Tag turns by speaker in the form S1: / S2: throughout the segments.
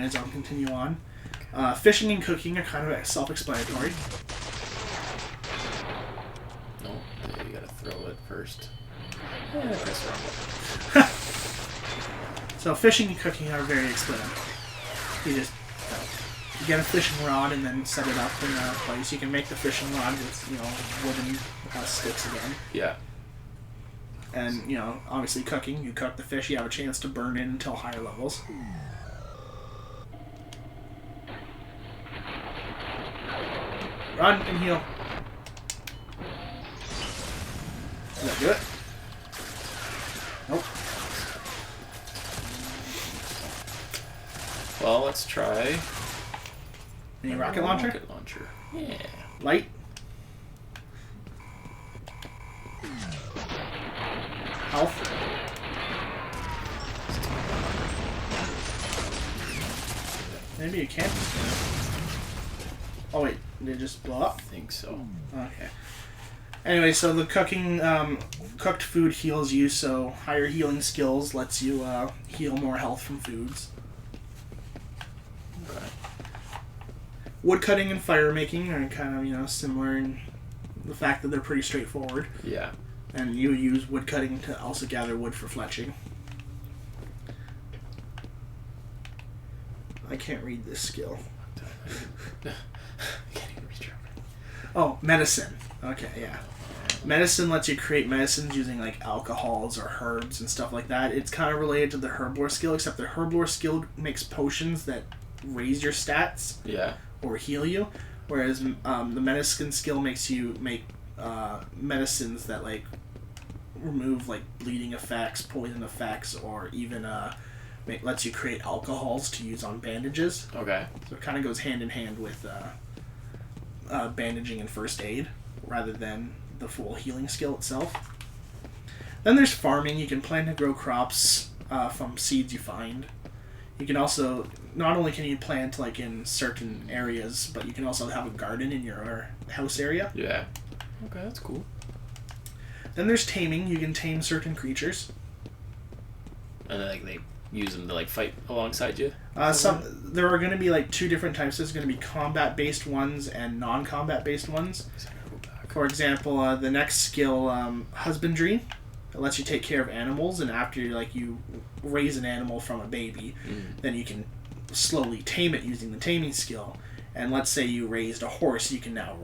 S1: I'll continue on. Fishing and cooking are kind of self-explanatory.
S2: No, you gotta throw it first.
S1: So fishing and cooking are very explanatory. You just you get a fishing rod and then set it up in a place. You can make the fishing rod with wooden sticks again.
S2: Yeah.
S1: And obviously cooking. You cook the fish. You have a chance to burn it until higher levels. Run and heal. Does that do it? Nope.
S2: Well, let's try.
S1: Any rocket launcher?
S2: Rocket launcher. Yeah.
S1: Light. Health. Maybe you can't. Oh wait, did it just blow up?
S2: I think so.
S1: Okay. Anyway, so the cooking, cooked food heals you, so higher healing skills lets you heal more health from foods.
S2: Okay.
S1: Wood cutting and fire making are kind of, similar in the fact that they're pretty straightforward.
S2: Yeah.
S1: And you use wood cutting to also gather wood for fletching. I can't read this skill. Oh, medicine. Okay, yeah. Medicine lets you create medicines using like alcohols or herbs and stuff like that. It's kind of related to the herblore skill, except the herblore skill makes potions that raise your stats.
S2: Yeah.
S1: Or heal you, whereas the medicine skill makes you make medicines that like remove like bleeding effects, poison effects, or even lets you create alcohols to use on bandages.
S2: Okay.
S1: So it kind of goes hand in hand with bandaging and first aid, rather than the full healing skill itself. Then there's farming. You can plant and grow crops from seeds you find. You can also, not only can you plant like in certain areas, but you can also have a garden in your house area.
S2: Yeah. Okay, that's cool.
S1: Then there's taming. You can tame certain creatures.
S2: And then, they use them to fight alongside you?
S1: There are going to be two different types. There's going to be combat-based ones and non-combat-based ones. For example, the next skill, husbandry. It lets you take care of animals, and after you raise an animal from a baby, then you can slowly tame it using the taming skill. And let's say you raised a horse, you can now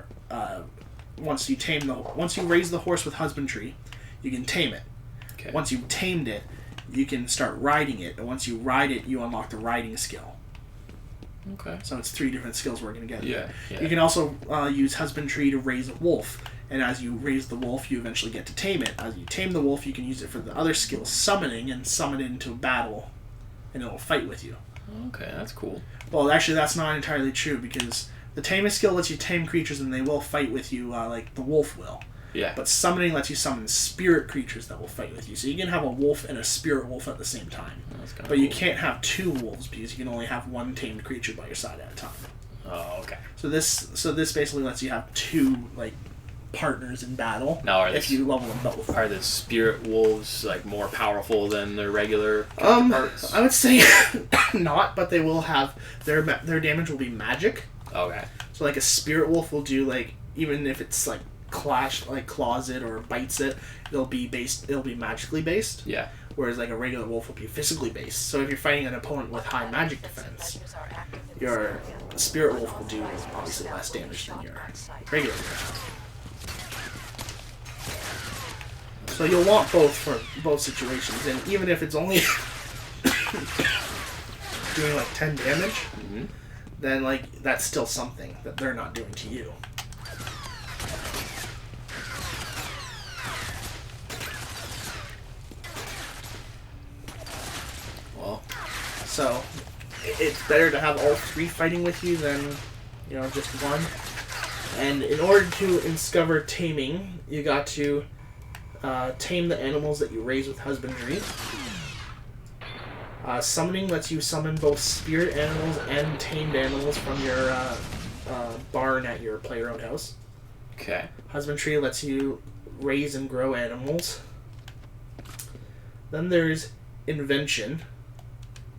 S1: once you raise the horse with husbandry, you can tame it.
S2: Okay.
S1: Once you've tamed it, you can start riding it, and once you ride it, you unlock the riding skill.
S2: Okay.
S1: So it's 3 different skills working together.
S2: Yeah.
S1: You can also use husbandry to raise a wolf. And as you raise the wolf, you eventually get to tame it. As you tame the wolf, you can use it for the other skill, summoning, and summon it into battle, and it'll fight with you.
S2: Okay, that's cool.
S1: Well, actually, that's not entirely true, because the taming skill lets you tame creatures, and they will fight with you, like the wolf will.
S2: Yeah.
S1: But summoning lets you summon spirit creatures that will fight with you. So you can have a wolf and a spirit wolf at the same time.
S2: That's
S1: but you can't have 2 wolves, because you can only have 1 tamed creature by your side at a time.
S2: Oh, okay.
S1: So this basically lets you have 2, partners in battle.
S2: Now,
S1: if you level them both.
S2: Are the spirit wolves more powerful than their regular counterparts?
S1: I would say not, but they will have their damage will be magic.
S2: Okay.
S1: So a spirit wolf will do even if it's claws it or bites it, it'll be magically based.
S2: Yeah.
S1: Whereas a regular wolf will be physically based. So if you're fighting an opponent with high magic defense, your spirit wolf will do obviously less damage than your regular wolf. So you'll want both for both situations, and even if it's only doing 10 damage, then that's still something that they're not doing to you.
S2: Well,
S1: so it's better to have all 3 fighting with you than just one. And in order to discover taming, you got to tame the animals that you raise with husbandry. Summoning lets you summon both spirit animals and tamed animals from your barn at your player-owned house.
S2: Okay.
S1: Husbandry lets you raise and grow animals. Then there's invention,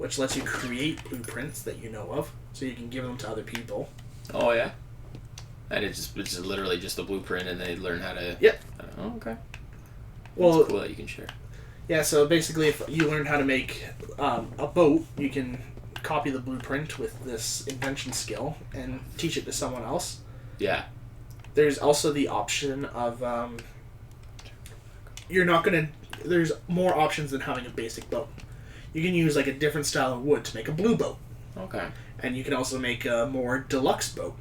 S1: which lets you create blueprints that you know of, so you can give them to other people.
S2: Oh yeah. And it's literally just a blueprint, and they learn how to.
S1: Yep.
S2: Oh, okay.
S1: Well,
S2: that's cool that you can share.
S1: Yeah. So basically, if you learn how to make a boat, you can copy the blueprint with this invention skill and teach it to someone else.
S2: Yeah.
S1: There's also the option of there's more options than having a basic boat. You can use like a different style of wood to make a blue boat.
S2: Okay.
S1: And you can also make a more deluxe boat.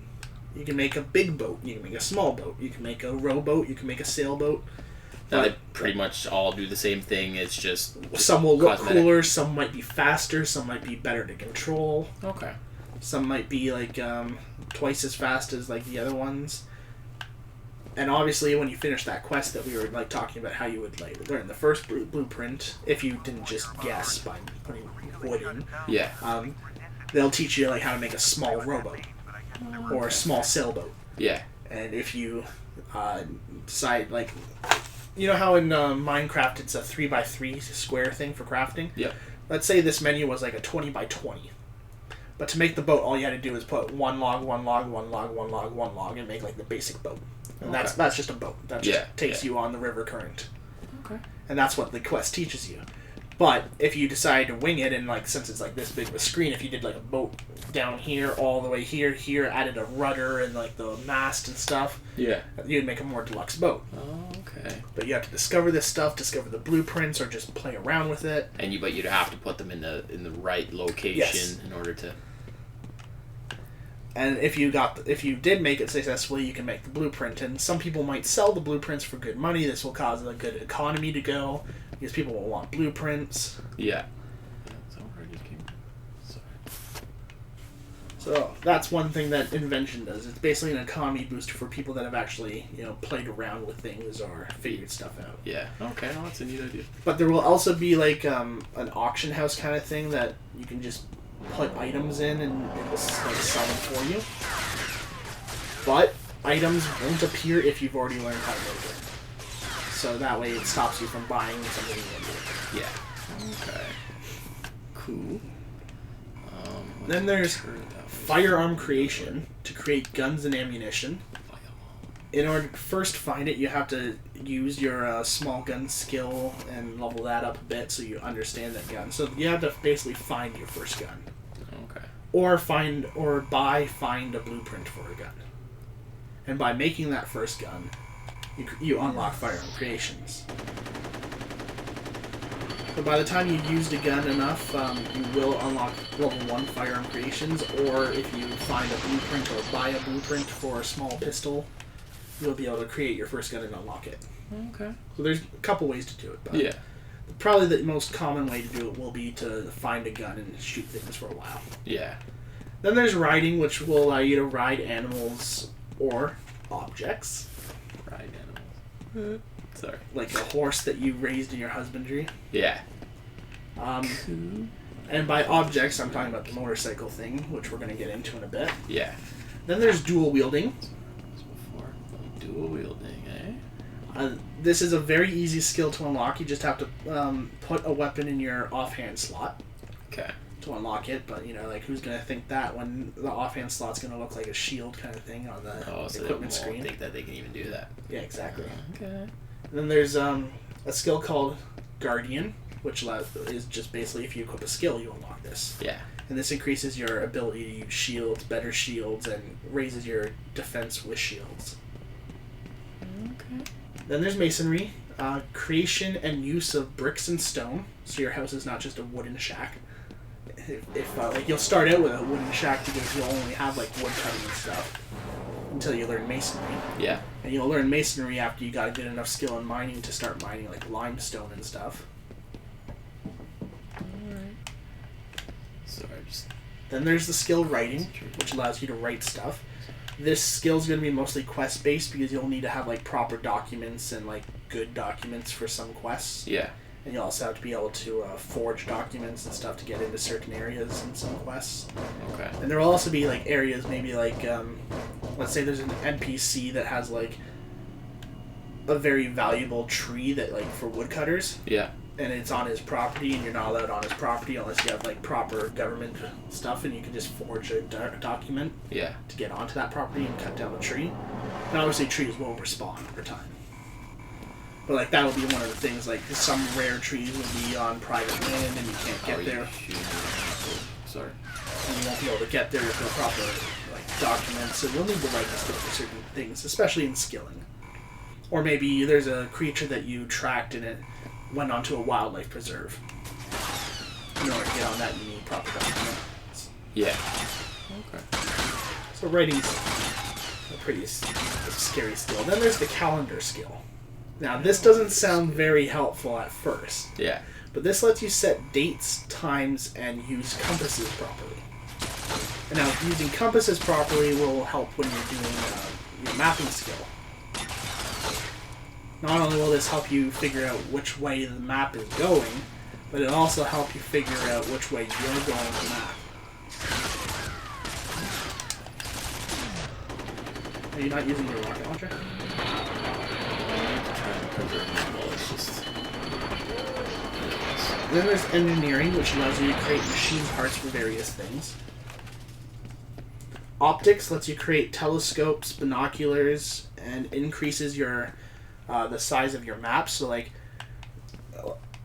S1: You can make a big boat. You can make a small boat. You can make a rowboat. You can make a sailboat.
S2: Now they pretty much all do the same thing. It's just
S1: some will look
S2: cosmetic.
S1: cooler. Some might be faster. Some might be better to control.
S2: Okay.
S1: Some might be like twice as fast as like the other ones. And obviously, when you finish that quest that we were like talking about, how you would like learn the first blueprint, if you didn't just guess by putting wood in,
S2: Yeah.
S1: they'll teach you like how to make a small rowboat or a small sailboat.
S2: Yeah.
S1: And if you decide like, you know how in Minecraft it's a 3x3 square thing for crafting.
S2: Yep.
S1: Let's say this menu was like a 20x20. But to make the boat, all you had to do is put one log, one log, one log, one log, one log, and make like the basic boat. And
S2: Okay.
S1: that's just a boat. That just takes you on the river current.
S2: Okay.
S1: And that's what the quest teaches you. But if you decide to wing it, and like since it's like this big of a screen, if you did like a boat down here, all the way here, added a rudder and like the mast and stuff,
S2: Yeah.
S1: you'd make a more deluxe boat.
S2: Oh, okay.
S1: But you have to discover this stuff, discover the blueprints, or just play around with it.
S2: But you'd have to put them in the right location
S1: Yes.
S2: in order to.
S1: And if you did make it successfully, you can make the blueprint. And some people might sell the blueprints for good money. This will cause a good economy to go because people will want blueprints.
S2: Yeah. That's where I just came from. Sorry.
S1: So that's one thing that invention does. It's basically an economy booster for people that have actually played around with things or figured stuff out.
S2: Yeah. Okay. Well, that's a neat idea.
S1: But there will also be like an auction house kind of thing that you can just put items in and it will like sell them for you. But items won't appear if you've already learned how to make it. So that way it stops you from buying something new.
S2: Yeah. Okay. Cool.
S1: Then there's firearm creation to create guns and ammunition. In order to first find it, you have to use your small gun skill and level that up a bit so you understand that gun. So you have to basically find your first gun.
S2: Okay.
S1: Or find a blueprint for a gun. And by making that first gun, you unlock firearm creations. So by the time you've used a gun enough, you will unlock level 1 firearm creations, or if you find a blueprint or buy a blueprint for a small pistol, you'll be able to create your first gun and unlock it.
S2: Okay.
S1: So there's a couple ways to do it, but
S2: Yeah.
S1: probably the most common way to do it will be to find a gun and shoot things for a while.
S2: Yeah.
S1: Then there's riding, which will allow you to ride animals or objects.
S2: Ride animals. Sorry.
S1: Like a horse that you raised in your husbandry.
S2: Yeah.
S1: Cool. And by objects, I'm talking about the motorcycle thing, which we're going to get into in a bit.
S2: Yeah.
S1: Then there's dual wielding.
S2: Dual wielding, eh?
S1: This is a very easy skill to unlock. You just have to put a weapon in your offhand slot.
S2: Okay.
S1: To unlock it, but like who's going to think that when the offhand slot's going to look like a shield kind of thing on the equipment screen?
S2: Think that they can even do that.
S1: Yeah, exactly.
S2: Okay.
S1: And then there's a skill called Guardian, which is just basically if you equip a skill, you unlock this.
S2: Yeah.
S1: And this increases your ability to use shields, better shields, and raises your defense with shields.
S2: Okay.
S1: Then there's Masonry, creation and use of bricks and stone, so your house is not just a wooden shack. If like you'll start out with a wooden shack because you'll only have like wood cutting and stuff until you learn masonry.
S2: Yeah.
S1: And you'll learn masonry after you got a good enough skill in mining to start mining like limestone and stuff.
S2: Alright. Sorry,
S1: Then there's the skill writing, which allows you to write stuff. This skill's going to be mostly quest based because you'll need to have like proper documents and like good documents for some quests.
S2: Yeah.
S1: And you also have to be able to forge documents and stuff to get into certain areas in some quests.
S2: Okay.
S1: And there will also be like areas, maybe like, let's say there's an NPC that has like a very valuable tree that like for woodcutters.
S2: Yeah.
S1: and it's on his property, and you're not allowed on his property unless you have like proper government stuff, and you can just forge a document to get onto that property and cut down the tree. And obviously trees will respawn over time. But like that would be one of the things, like some rare trees would be on private land and you can't get there.
S2: Sorry.
S1: And you won't be able to get there with the proper like documents. So you'll need the right to skill for certain things, especially in skilling. Or maybe there's a creature that you tracked and it went onto a wildlife preserve. In order to get on that, you need proper documents.
S2: Yeah. Okay.
S1: So writing's a pretty scary skill. Then there's the calendar skill. Now, this doesn't sound very helpful at first.
S2: Yeah.
S1: But this lets you set dates, times, and use compasses properly. And now, using compasses properly will help when you're doing your mapping skill. Not only will this help you figure out which way the map is going, but it'll also help you figure out which way you're going to map. Are you not using your rocket launcher? Then there's engineering, which allows you to create machine parts for various things. Optics lets you create telescopes, binoculars, and increases your the size of your map. So like,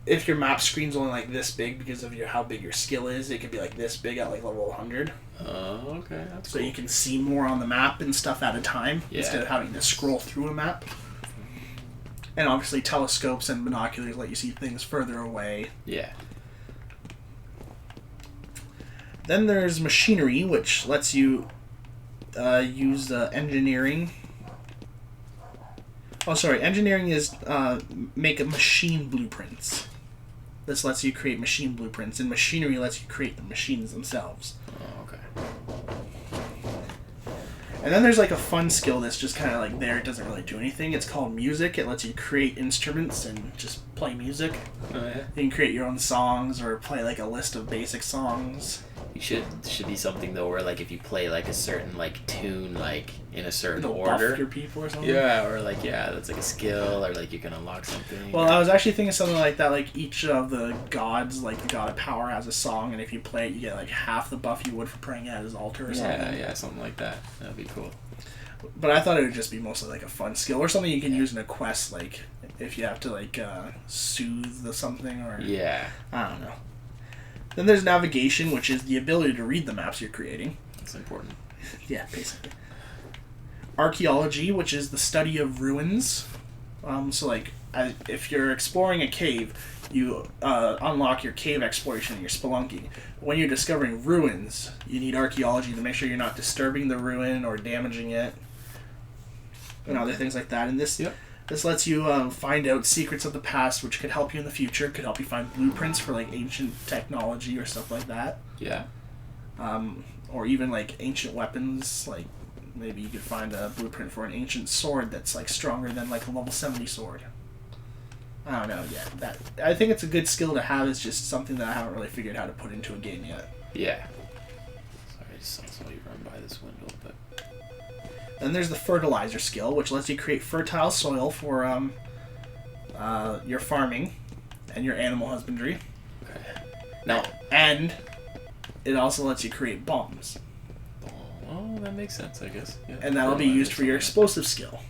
S1: if your map screen's only like this big because of how big your skill is, it could be like this big at like level 100.
S2: Oh, okay. That's
S1: so
S2: cool.
S1: You can see more on the map and stuff at a time instead of having to scroll through a map. And obviously telescopes and binoculars let you see things further away.
S2: Yeah.
S1: Then there's machinery, which lets you use engineering. Oh, sorry. Engineering is make a machine blueprints. This lets you create machine blueprints, and machinery lets you create the machines themselves.
S2: Oh, okay.
S1: And then there's like a fun skill that's just kind of like there. It doesn't really do anything. It's called music. It lets you create instruments and just play music.
S2: Oh, yeah.
S1: You can create your own songs or play like a list of basic songs.
S2: You should be something though where like if you play like a certain like tune like in a certain
S1: It'll
S2: order.
S1: buff your people or something.
S2: Yeah, or like that's like a skill or like you can unlock something.
S1: Well, I was actually thinking something like that. Like each of the gods, like the god of power, has a song, and if you play it, you get like half the buff you would for praying at his altar or something.
S2: Yeah, something like that. That'd be cool.
S1: But I thought it would just be mostly like a fun skill or something you can use in a quest, like if you have to like soothe something or I don't know. Then there's navigation, which is the ability to read the maps you're creating.
S2: That's important.
S1: Yeah, basically. Archaeology, which is the study of ruins. So like if you're exploring a cave, you unlock your cave exploration and your spelunking. When you're discovering ruins, you need archaeology to make sure you're not disturbing the ruin or damaging it, and other things like that. And this lets you find out secrets of the past, which could help you in the future. Could help you find blueprints for like ancient technology or stuff like that.
S2: Yeah.
S1: Or even like ancient weapons. Like maybe you could find a blueprint for an ancient sword that's like stronger than like a level 70 sword. I don't know yet. I think it's a good skill to have. It's just something that I haven't really figured out how to put into a game yet.
S2: Yeah. Sorry, I just saw you run by this window, but...
S1: Then there's the fertilizer skill, which lets you create fertile soil for your farming and your animal husbandry.
S2: Okay. Now...
S1: And it also lets you create bombs.
S2: Oh, that makes sense, I guess. Yeah.
S1: And that'll be used for your explosive skill.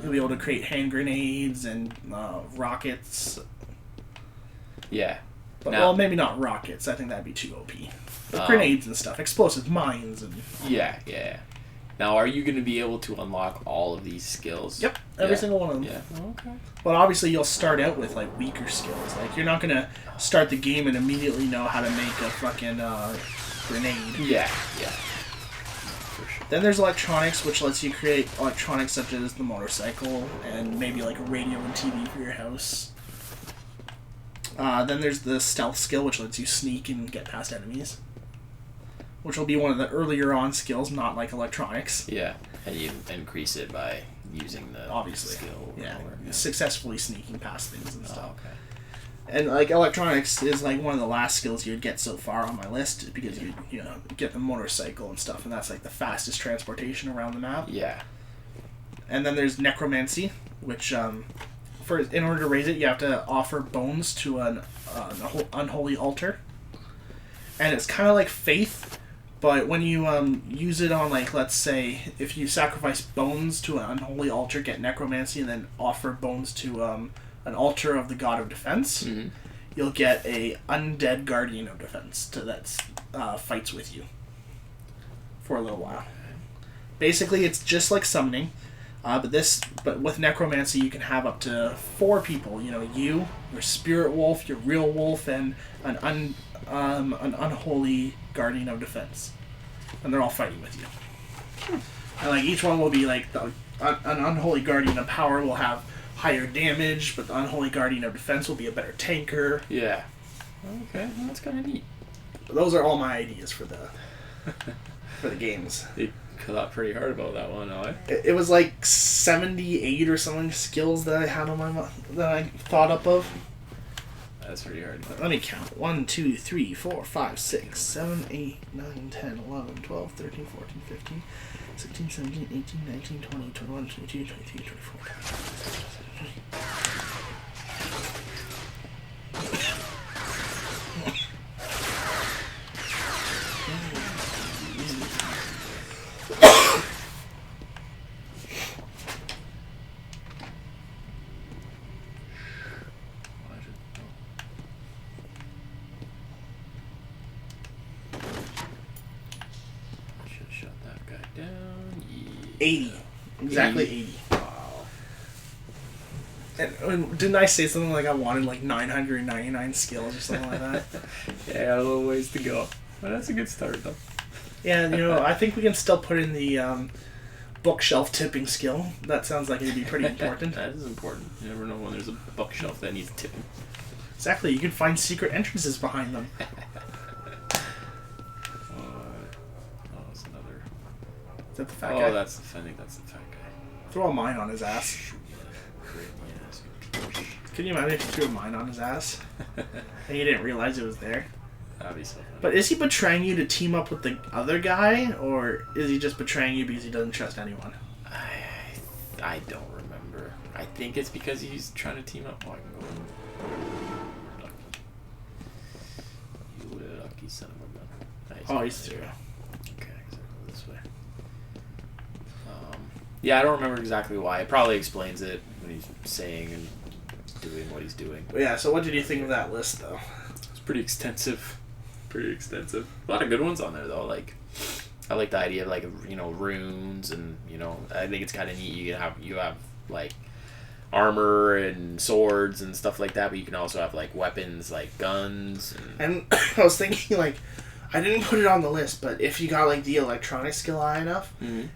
S1: You'll be able to create hand grenades and rockets.
S2: Yeah.
S1: But, well, maybe not rockets. I think that'd be too OP. But grenades and stuff. Explosive mines and...
S2: Yeah. Now, are you going to be able to unlock all of these skills?
S1: Yep. Every single one of them.
S2: Yeah. Okay.
S1: But obviously, you'll start out with, like, weaker skills. Like, you're not going to start the game and immediately know how to make a fucking grenade.
S2: Yeah.
S1: Then there's electronics, which lets you create electronics such as the motorcycle and maybe like a radio and TV for your house. Then there's the stealth skill, which lets you sneak and get past enemies, which will be one of the earlier on skills, not like electronics.
S2: Yeah, and you increase it by using the skill.
S1: Yeah, successfully sneaking past things and stuff.
S2: Okay.
S1: And like electronics is like one of the last skills you'd get so far on my list because you get the motorcycle and stuff, and that's like the fastest transportation around the map.
S2: Yeah.
S1: And then there's necromancy, which in order to raise it, you have to offer bones to an unholy altar, and it's kind of like faith, but when you use it on, like, let's say if you sacrifice bones to an unholy altar, get necromancy, and then offer bones to an altar of the god of defense, you'll get a undead guardian of defense that fights with you for a little while. Basically, it's just like summoning, but with necromancy, you can have up to 4 people. You know, your spirit wolf, your real wolf, and an unholy guardian of defense, and they're all fighting with you. And like each one will be like an unholy guardian of power will have higher damage, but the unholy guardian of defense will be a better tanker.
S2: Yeah. Okay, well, that's kind of neat.
S1: Those are all my ideas for the games.
S2: You thought pretty hard about that one, huh?
S1: It was like 78 or something skills that I had on my that I thought up of.
S2: That's pretty hard.
S1: Let me count. 1, 2, 3, 4, 5, 6, 7, 8, 9, 10, 11, 12, 13, 14, 15, 16, 17, 18, 19, 20, 21, 22, 23, 24.
S2: Should have shut that guy down. Yeah.
S1: 80. Exactly 80.
S2: Wow.
S1: And didn't I say something like I wanted like 999 skills or something like that?
S2: Yeah, a little ways to go. But that's a good start, though.
S1: Yeah, I think we can still put in the bookshelf tipping skill. That sounds like it'd be pretty important.
S2: That is important. You never know when there's a bookshelf that needs tipping.
S1: Exactly, you can find secret entrances behind them.
S2: It's another.
S1: Is that the fat guy?
S2: Oh, I think that's the fat guy.
S1: Throw a mine on his ass. Can you imagine if you threw a mine on his ass? And he didn't realize it was there?
S2: That'd be so funny.
S1: But is he betraying you to team up with the other guy? Or is he just betraying you because he doesn't trust anyone?
S2: I don't remember. I think it's because he's trying to team up. Oh, I can go in. You lucky son of a gun. Nice.
S1: Oh, he's through.
S2: Okay, so go this way. Yeah, I don't remember exactly why. It probably explains it when he's saying and doing what he's doing.
S1: Yeah, so what did you think of that list, though?
S2: It's pretty extensive. A lot of good ones on there, though. Like, I like the idea of, like, runes, and I think it's kind of neat. You have like armor and swords and stuff like that, but you can also have like weapons, like guns.
S1: And I was thinking, like, I didn't put it on the list, but if you got like the electronic skill high enough,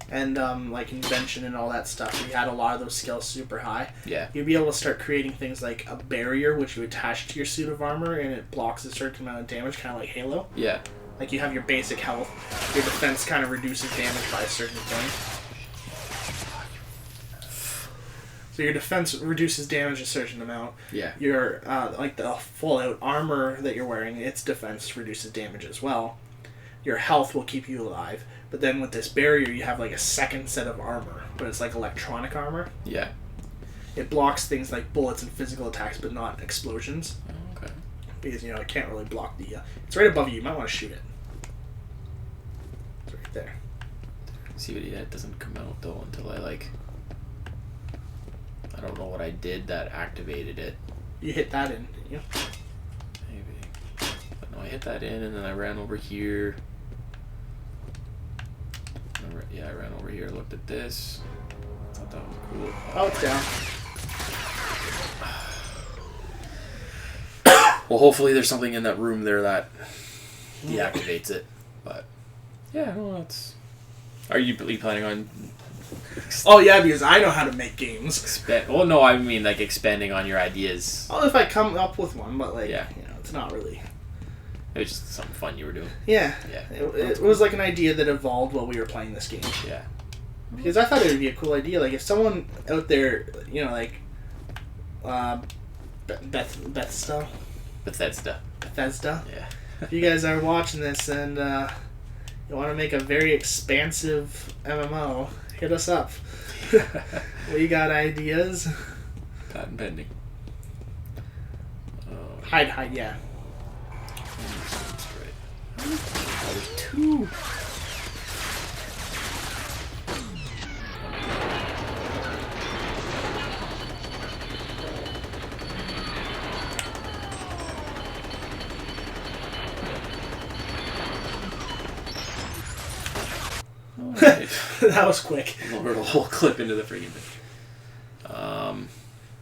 S1: and like invention and all that stuff, you had a lot of those skills super high.
S2: Yeah.
S1: You'd be able to start creating things like a barrier, which you attach to your suit of armor, and it blocks a certain amount of damage, kind of like Halo.
S2: Yeah.
S1: Like you have your basic health, your defense kind of reduces damage by a certain point. So your defense reduces damage a certain amount.
S2: Yeah.
S1: Your like the full out armor that you're wearing, its defense reduces damage as well. Your health will keep you alive. But then with this barrier, you have like a second set of armor, but it's like electronic armor.
S2: Yeah.
S1: It blocks things like bullets and physical attacks, but not explosions.
S2: Oh, okay.
S1: Because it can't really block the. It's right above you. You might want to shoot it. It's right there.
S2: See, but yeah, it doesn't come out though until I don't know what I did that activated it.
S1: You hit that in, didn't you?
S2: Maybe. But no, I hit that in, and then I ran over here. I ran over here, looked at this. I thought that was cool.
S1: Oh, it's down.
S2: Well, hopefully there's something in that room there that deactivates it. But, yeah, well, it's... Are you planning on...
S1: Oh, yeah, because I know how to make games.
S2: Well, no, I mean, like, expanding on your ideas.
S1: Oh, if I come up with one, but, like,
S2: yeah.
S1: It's not really...
S2: It was just something fun you were doing.
S1: Yeah.
S2: Yeah.
S1: It was like an idea that evolved while we were playing this game.
S2: Yeah.
S1: Because I thought it would be a cool idea. Like, if someone out there, like... Bethesda?
S2: Yeah.
S1: If you guys are watching this and you want to make a very expansive MMO, hit us up. We got ideas.
S2: Patent pending.
S1: Hide, yeah.
S2: That's right. Oh, there's two. Right.
S1: That was quick.
S2: Lowered a whole clip into the freaking thing.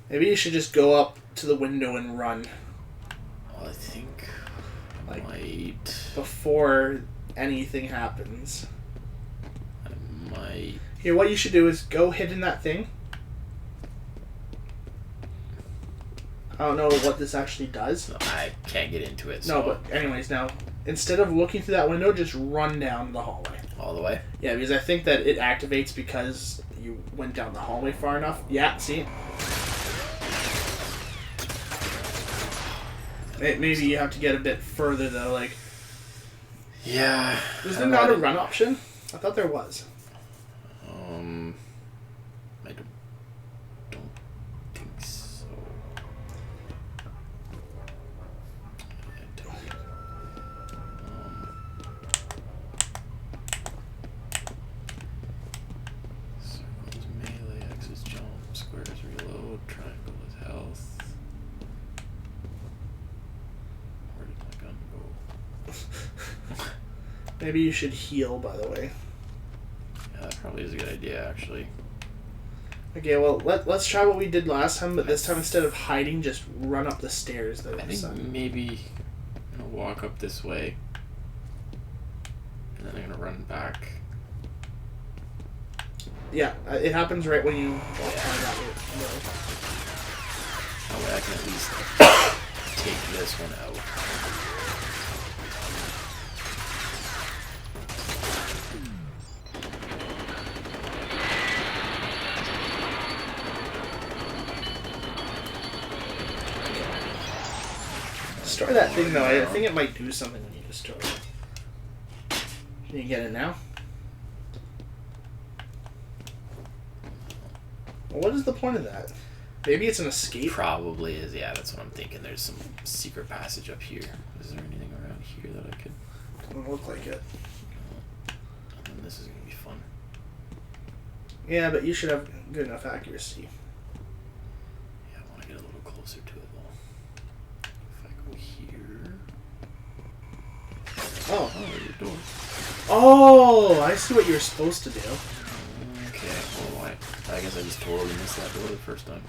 S1: Maybe you should just go up to the window and run.
S2: Well, I think I
S1: Like,
S2: might.
S1: before anything happens.
S2: I might.
S1: Here, what you should do is go hit in that thing. I don't know what this actually does.
S2: No, I can't get into it.
S1: No,
S2: So
S1: but anyways, now, instead of looking through that window, just run down the hallway.
S2: all the way.
S1: Yeah, because I think that it activates because you went down the hallway far enough. Yeah, see? Maybe you have to get a bit further, though. Like,
S2: Yeah.
S1: was there not a run option? I thought there was.
S2: I don't think so. I don't. Circles melee, X's jump, squares reload, triangle is health. Where did my gun go?
S1: Maybe you should heal, by the way.
S2: Yeah, that probably is a good idea, actually.
S1: Okay, well, let's try what we did last time, but this time instead of hiding, just run up the stairs. Though,
S2: I think maybe I'm gonna walk up this way, and then I'm gonna run back.
S1: Yeah, it happens right when you walk by that way.
S2: That way I can at least take this one out.
S1: Destroy that thing, though. I think it might do something when you destroy it. Can you get it now? Well, what is the point of that? Maybe it's an escape?
S2: Probably is, yeah, that's what I'm thinking. There's some secret passage up here. Is there anything around here that I could...
S1: Doesn't look like it.
S2: And then this is gonna be fun.
S1: Yeah, but you should have good enough accuracy.
S2: Yeah, I want to get a little closer to it, though. If I go here...
S1: Oh.
S2: Oh, there's a door.
S1: Oh, I see what you were supposed to do.
S2: Okay, well, I guess I just totally missed that door the first time.